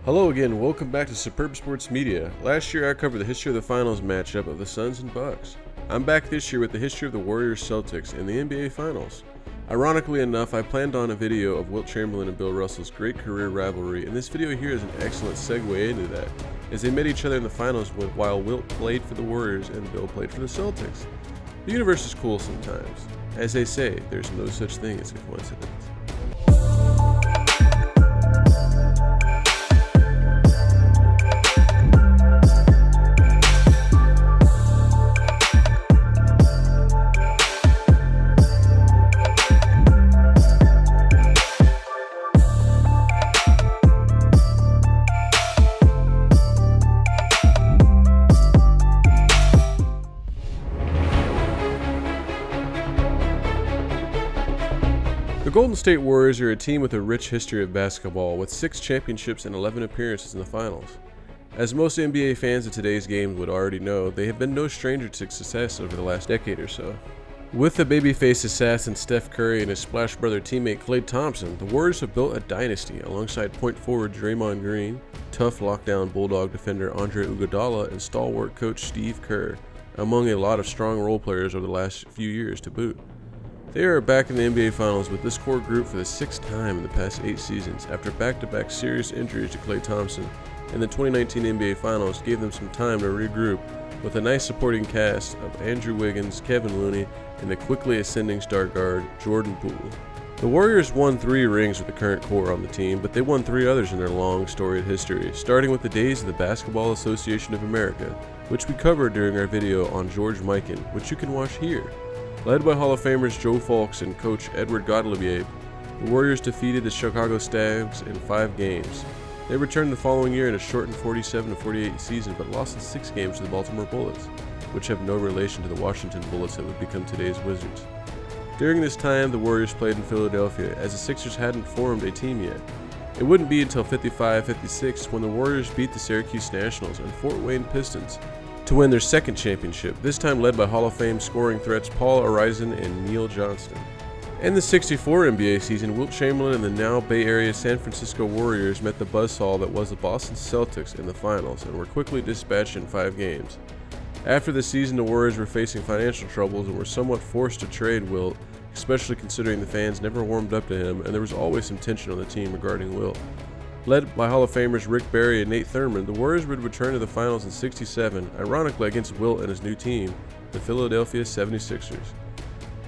Hello again, welcome back to Superb Sports Media. Last year I covered the history of the finals matchup of the Suns and Bucks. I'm back this year with the history of the Warriors Celtics in the NBA Finals. Ironically enough, I planned on a video of Wilt Chamberlain and Bill Russell's great career rivalry, and this video here is an excellent segue into that, as they met each other in the finals while Wilt played for the Warriors and Bill played for the Celtics. The universe is cool sometimes. As they say, there's no such thing as a coincidence. The Golden State Warriors are a team with a rich history of basketball, with 6 championships and 11 appearances in the finals. As most NBA fans of today's game would already know, they have been no stranger to success over the last decade or so. With the babyface assassin Steph Curry and his Splash Brother teammate Klay Thompson, the Warriors have built a dynasty alongside point forward Draymond Green, tough lockdown Bulldog defender Andre Iguodala, and stalwart coach Steve Kerr, among a lot of strong role players over the last few years to boot. They are back in the NBA Finals with this core group for the 6th time in the past 8 seasons after back-to-back serious injuries to Klay Thompson, and the 2019 NBA Finals gave them some time to regroup with a nice supporting cast of Andrew Wiggins, Kevin Looney, and the quickly ascending star guard Jordan Poole. The Warriors won 3 rings with the current core on the team, but they won 3 others in their long, storied history, starting with the days of the Basketball Association of America, which we covered during our video on George Mikan, which you can watch here. Led by Hall of Famers Joe Fulks and coach Edward Gottlieb, the Warriors defeated the Chicago Stags in 5 games. They returned the following year in a shortened 47-48 season, but lost in 6 games to the Baltimore Bullets, which have no relation to the Washington Bullets that would become today's Wizards. During this time, the Warriors played in Philadelphia, as the Sixers hadn't formed a team yet. It wouldn't be until 55-56 when the Warriors beat the Syracuse Nationals and Fort Wayne Pistons to win their 2nd championship, this time led by Hall of Fame scoring threats Paul Arizin and Neil Johnston. In the '64 NBA season, Wilt Chamberlain and the now Bay Area San Francisco Warriors met the buzzsaw that was the Boston Celtics in the finals and were quickly dispatched in 5 games. After the season, the Warriors were facing financial troubles and were somewhat forced to trade Wilt, especially considering the fans never warmed up to him and there was always some tension on the team regarding Wilt. Led by Hall of Famers Rick Barry and Nate Thurmond, the Warriors would return to the finals in '67, ironically against Wilt and his new team, the Philadelphia 76ers.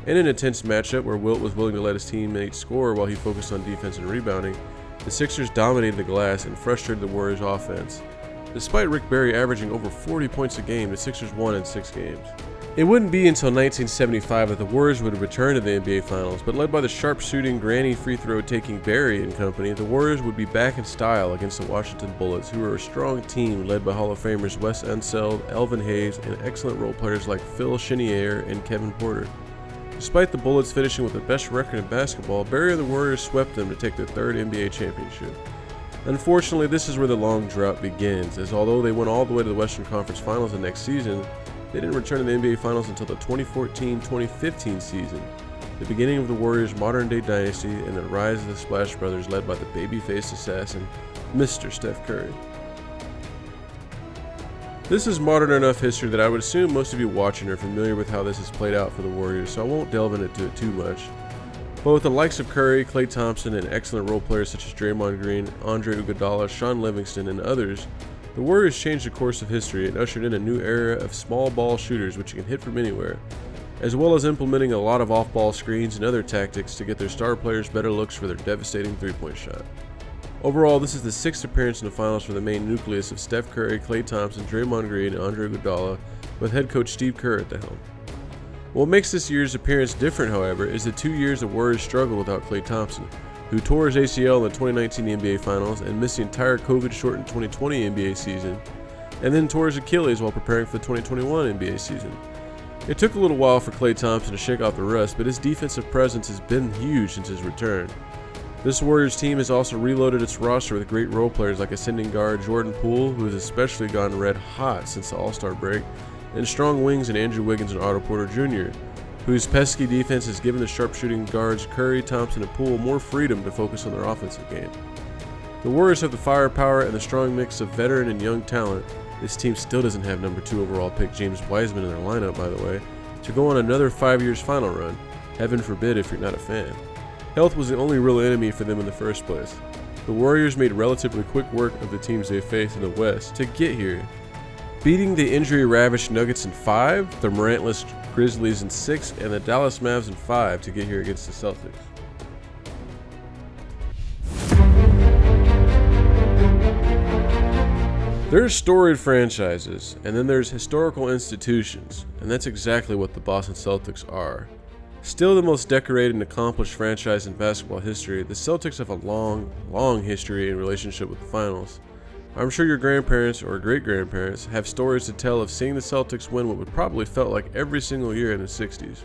In an intense matchup where Wilt was willing to let his teammates score while he focused on defense and rebounding, the Sixers dominated the glass and frustrated the Warriors' offense. Despite Rick Barry averaging over 40 points a game, the Sixers won in 6 games. It wouldn't be until 1975 that the Warriors would return to the NBA Finals, but led by the sharp-shooting, granny free throw-taking Barry and company, the Warriors would be back in style against the Washington Bullets, who were a strong team led by Hall of Famers Wes Unseld, Elvin Hayes, and excellent role players like Phil Chenier and Kevin Porter. Despite the Bullets finishing with the best record in basketball, Barry and the Warriors swept them to take their 3rd NBA championship. Unfortunately, this is where the long drought begins, as although they went all the way to the Western Conference Finals the next season, they didn't return to the NBA Finals until the 2014-2015 season, the beginning of the Warriors' modern-day dynasty and the rise of the Splash Brothers led by the baby-faced assassin, Mr. Steph Curry. This is modern enough history that I would assume most of you watching are familiar with how this has played out for the Warriors, so I won't delve into it too much. But with the likes of Curry, Klay Thompson, and excellent role players such as Draymond Green, Andre Iguodala, Sean Livingston, and others, the Warriors changed the course of history and ushered in a new era of small ball shooters which can hit from anywhere, as well as implementing a lot of off-ball screens and other tactics to get their star players better looks for their devastating three-point shot. Overall, this is the 6th appearance in the finals for the main nucleus of Steph Curry, Klay Thompson, Draymond Green, and Andre Iguodala, with head coach Steve Kerr at the helm. What makes this year's appearance different, however, is the 2 years the Warriors struggled without Klay Thompson, who tore his ACL in the 2019 NBA Finals and missed the entire COVID-shortened 2020 NBA season, and then tore his Achilles while preparing for the 2021 NBA season. It took a little while for Klay Thompson to shake off the rust, but his defensive presence has been huge since his return. This Warriors team has also reloaded its roster with great role players like ascending guard Jordan Poole, who has especially gone red hot since the All-Star break, and strong wings in Andrew Wiggins and Otto Porter Jr., whose pesky defense has given the sharpshooting guards Curry, Thompson, and Poole more freedom to focus on their offensive game. The Warriors have the firepower and the strong mix of veteran and young talent. This team still doesn't have number 2 overall pick James Wiseman in their lineup, by the way, to go on another 5 years final run. Heaven forbid if you're not a fan. Health was the only real enemy for them in the first place. The Warriors made relatively quick work of the teams they faced in the West to get here, beating the injury-ravaged Nuggets in 5, the Morantless Grizzlies in 6, and the Dallas Mavs in 5 to get here against the Celtics. There's storied franchises, and then there's historical institutions, and that's exactly what the Boston Celtics are. Still the most decorated and accomplished franchise in basketball history, the Celtics have a long, long history in relationship with the finals. I'm sure your grandparents or great-grandparents have stories to tell of seeing the Celtics win what would probably felt like every single year in the 60s.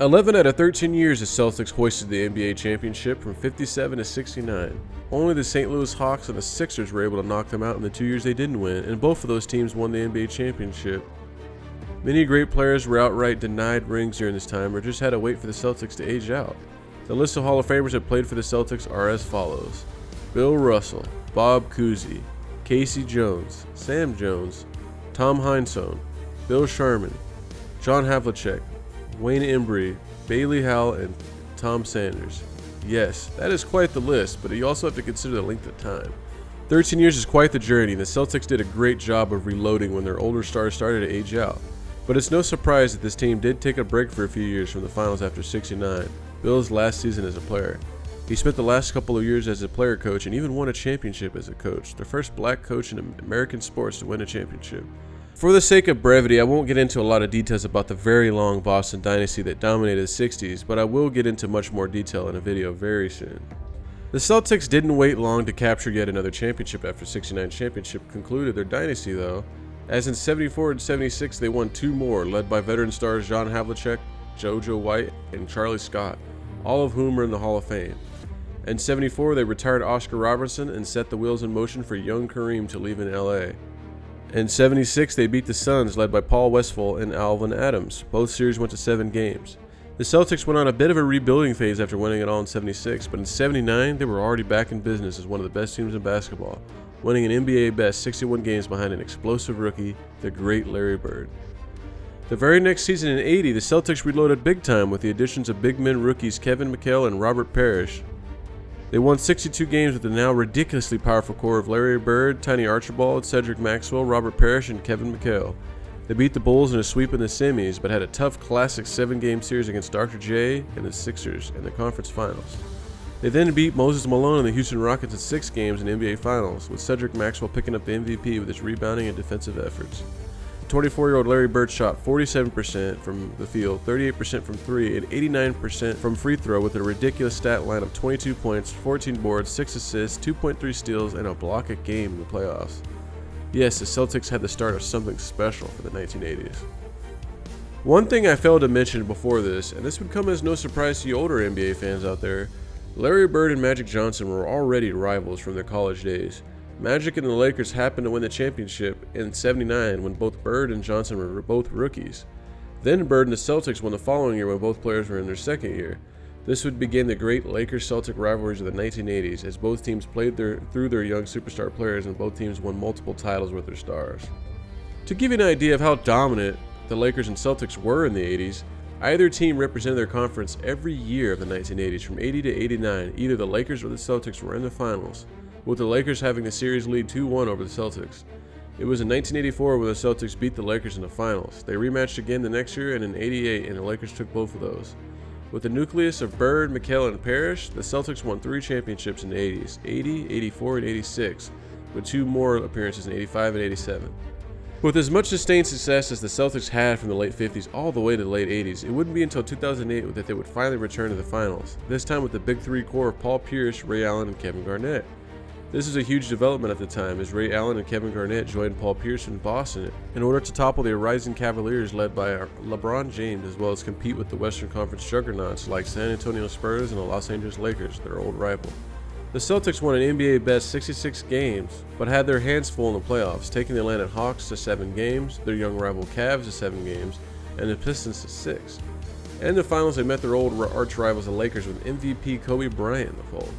11 out of 13 years the Celtics hoisted the NBA championship from 57 to 69. Only the St. Louis Hawks and the Sixers were able to knock them out in the 2 years they didn't win, and both of those teams won the NBA championship. Many great players were outright denied rings during this time or just had to wait for the Celtics to age out. The list of Hall of Famers that played for the Celtics are as follows: Bill Russell, Bob Cousy, Casey Jones, Sam Jones, Tom Heinsohn, Bill Sharman, John Havlicek, Wayne Embry, Bailey Howell, and Tom Sanders. Yes, that is quite the list, but you also have to consider the length of time. 13 years is quite the journey, and the Celtics did a great job of reloading when their older stars started to age out. But it's no surprise that this team did take a break for a few years from the finals after '69, Bill's last season as a player. He spent the last couple of years as a player coach and even won a championship as a coach, the first black coach in American sports to win a championship. For the sake of brevity, I won't get into a lot of details about the very long Boston dynasty that dominated the 60s, but I will get into much more detail in a video very soon. The Celtics didn't wait long to capture yet another championship after '69 championship concluded their dynasty though, as in '74 and '76 they won 2 more, led by veteran stars John Havlicek, JoJo White, and Charlie Scott, all of whom are in the Hall of Fame. In '74 they retired Oscar Robertson and set the wheels in motion for young Kareem to leave in LA. In '76 they beat the Suns, led by Paul Westphal and Alvin Adams. Both series went to 7 games. The Celtics went on a bit of a rebuilding phase after winning it all in '76, but in '79 they were already back in business as one of the best teams in basketball, winning an NBA best 61 games behind an explosive rookie, the great Larry Bird. The very next season in '80, the Celtics reloaded big time with the additions of big men rookies Kevin McHale and Robert Parrish. They won 62 games with the now ridiculously powerful core of Larry Bird, Tiny Archibald, Cedric Maxwell, Robert Parrish, and Kevin McHale. They beat the Bulls in a sweep in the semis, but had a tough classic 7-game series against Dr. J and the Sixers in the conference finals. They then beat Moses Malone and the Houston Rockets in 6 games in NBA Finals, with Cedric Maxwell picking up the MVP with his rebounding and defensive efforts. The 24-year-old Larry Bird shot 47% from the field, 38% from 3, and 89% from free throw with a ridiculous stat line of 22 points, 14 boards, 6 assists, 2.3 steals, and a block a game in the playoffs. Yes, the Celtics had the start of something special for the 1980s. One thing I failed to mention before this, and this would come as no surprise to you older NBA fans out there, Larry Bird and Magic Johnson were already rivals from their college days. Magic and the Lakers happened to win the championship in '79 when both Bird and Johnson were both rookies. Then Bird and the Celtics won the following year when both players were in their second year. This would begin the great Lakers-Celtic rivalries of the 1980s as both teams played through their young superstar players and both teams won multiple titles with their stars. To give you an idea of how dominant the Lakers and Celtics were in the 80s, either team represented their conference every year of the 1980s from '80 to '89. Either the Lakers or the Celtics were in the finals, with the Lakers having the series lead 2-1 over the Celtics. It was in 1984 when the Celtics beat the Lakers in the finals. They rematched again the next year and in '88, and the Lakers took both of those. With the nucleus of Bird, McHale, and Parrish, the Celtics won 3 championships in the 80s, 80, 84, and 86, with 2 more appearances in 85 and 87. With as much sustained success as the Celtics had from the late 50s all the way to the late 80s, it wouldn't be until 2008 that they would finally return to the finals, this time with the Big Three core of Paul Pierce, Ray Allen, and Kevin Garnett. This is a huge development at the time, as Ray Allen and Kevin Garnett joined Paul Pierce in Boston in order to topple the rising Cavaliers led by LeBron James, as well as compete with the Western Conference juggernauts like San Antonio Spurs and the Los Angeles Lakers, their old rival. The Celtics won an NBA best 66 games, but had their hands full in the playoffs, taking the Atlanta Hawks to 7 games, their young rival Cavs to 7 games, and the Pistons to 6. And in the finals, they met their old arch rivals, the Lakers, with MVP Kobe Bryant in the fold.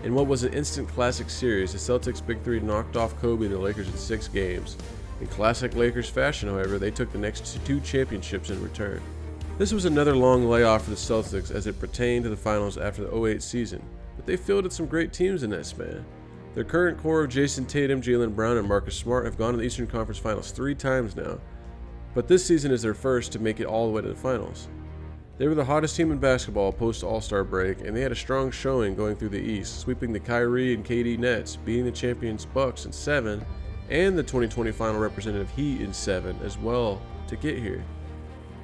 In what was an instant classic series, the Celtics Big Three knocked off Kobe and the Lakers in 6 games. In classic Lakers fashion, however, they took the next 2 championships in return. This was another long layoff for the Celtics as it pertained to the finals after the 2008 season, but they fielded some great teams in that span. Their current core of Jason Tatum, Jaylen Brown, and Marcus Smart have gone to the Eastern Conference Finals 3 times now, but this season is their first to make it all the way to the finals. They were the hottest team in basketball post-All-Star break, and they had a strong showing going through the East, sweeping the Kyrie and KD Nets, beating the champions Bucks in 7, and the 2020 final representative Heat in 7 as well to get here.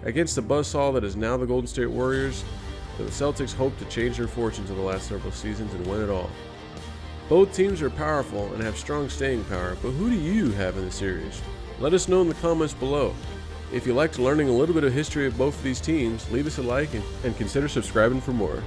Against the buzzsaw that is now the Golden State Warriors, the Celtics hope to change their fortunes in the last several seasons and win it all. Both teams are powerful and have strong staying power, but who do you have in the series? Let us know in the comments below. If you liked learning a little bit of history of both of these teams, leave us a like and consider subscribing for more.